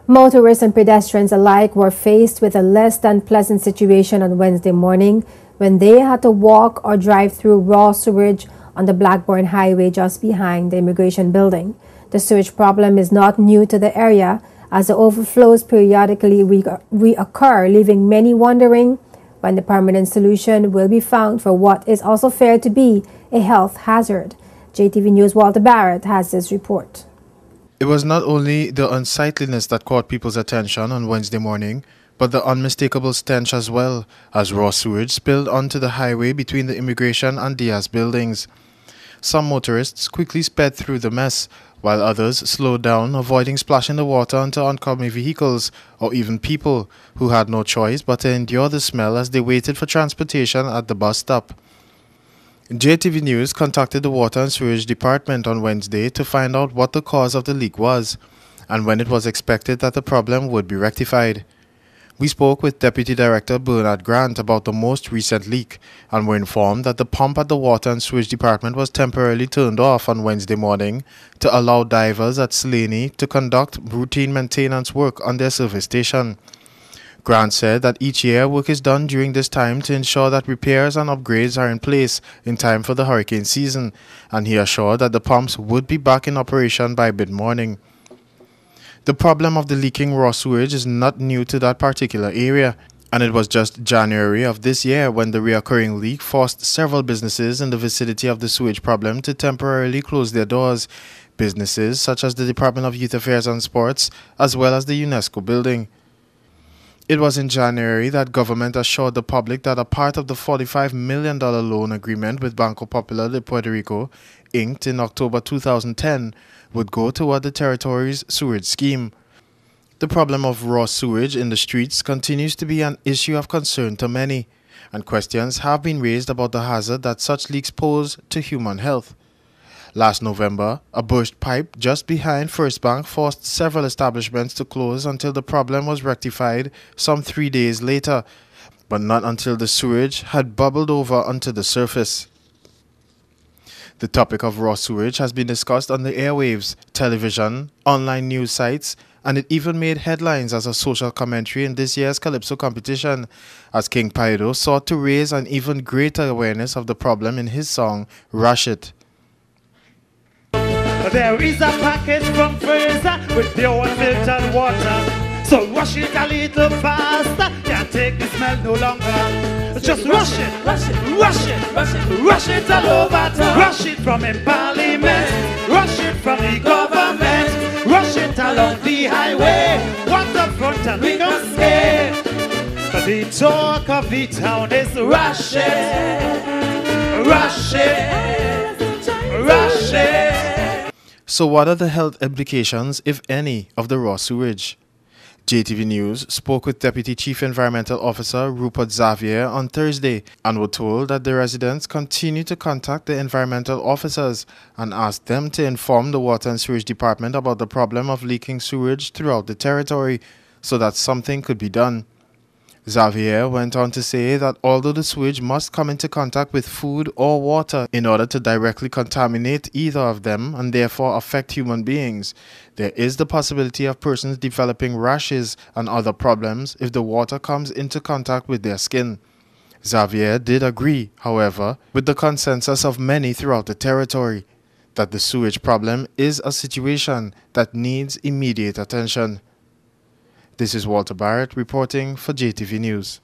Motorists and pedestrians alike were faced with a less than pleasant situation on Wednesday morning when they had to walk or drive through raw sewage on the Blackburn Highway just behind the immigration building. The sewage problem is not new to the area, as the overflows periodically reoccur, leaving many wondering when the permanent solution will be found for what is also fair to be a health hazard. JTV News' Walter Barrett has this report. It was not only the unsightliness that caught people's attention on Wednesday morning, but the unmistakable stench as well, as raw sewage spilled onto the highway between the Immigration and Diaz buildings. Some motorists quickly sped through the mess, while others slowed down, avoiding splashing the water onto oncoming vehicles or even people who had no choice but to endure the smell as they waited for transportation at the bus stop. JTV News contacted the Water and Sewerage Department on Wednesday to find out what the cause of the leak was and when it was expected that the problem would be rectified. We spoke with Deputy Director Bernard Grant about the most recent leak and were informed that the pump at the Water and Sewerage Department was temporarily turned off on Wednesday morning to allow divers at Slaney to conduct routine maintenance work on their service station. Grant said that each year work is done during this time to ensure that repairs and upgrades are in place in time for the hurricane season, and he assured that the pumps would be back in operation by mid-morning. The problem of the leaking raw sewage is not new to that particular area, and it was just January of this year when the recurring leak forced several businesses in the vicinity of the sewage problem to temporarily close their doors, businesses such as the Department of Youth Affairs and Sports, as well as the UNESCO building. It was in January that government assured the public that a part of the $45 million loan agreement with Banco Popular de Puerto Rico, inked in October 2010, would go toward the territory's sewage scheme. The problem of raw sewage in the streets continues to be an issue of concern to many, and questions have been raised about the hazard that such leaks pose to human health. Last November, a burst pipe just behind First Bank forced several establishments to close until the problem was rectified some 3 days later, but not until the sewage had bubbled over onto the surface. The topic of raw sewage has been discussed on the airwaves, television, online news sites, and it even made headlines as a social commentary in this year's Calypso competition, as King Paido sought to raise an even greater awareness of the problem in his song, Rush It. There is a package from Fraser with pure filtered water. So rush it a little faster. Can't take the smell no longer. Just rush it, rush it, rush it, rush it, rush it all over town. Rush it from in Parliament, rush it from the government, rush it along the highway. Waterfront and we can stay. The talk of the town is rush it, rush it, rush it. So what are the health implications, if any, of the raw sewage? JTV News spoke with Deputy Chief Environmental Officer Rupert Xavier on Thursday and were told that the residents continue to contact the environmental officers and ask them to inform the Water and Sewerage Department about the problem of leaking sewage throughout the territory so that something could be done. Xavier went on to say that although the sewage must come into contact with food or water in order to directly contaminate either of them and therefore affect human beings, there is the possibility of persons developing rashes and other problems if the water comes into contact with their skin. Xavier did agree, however, with the consensus of many throughout the territory, that the sewage problem is a situation that needs immediate attention. This is Walter Barrett reporting for JTV News.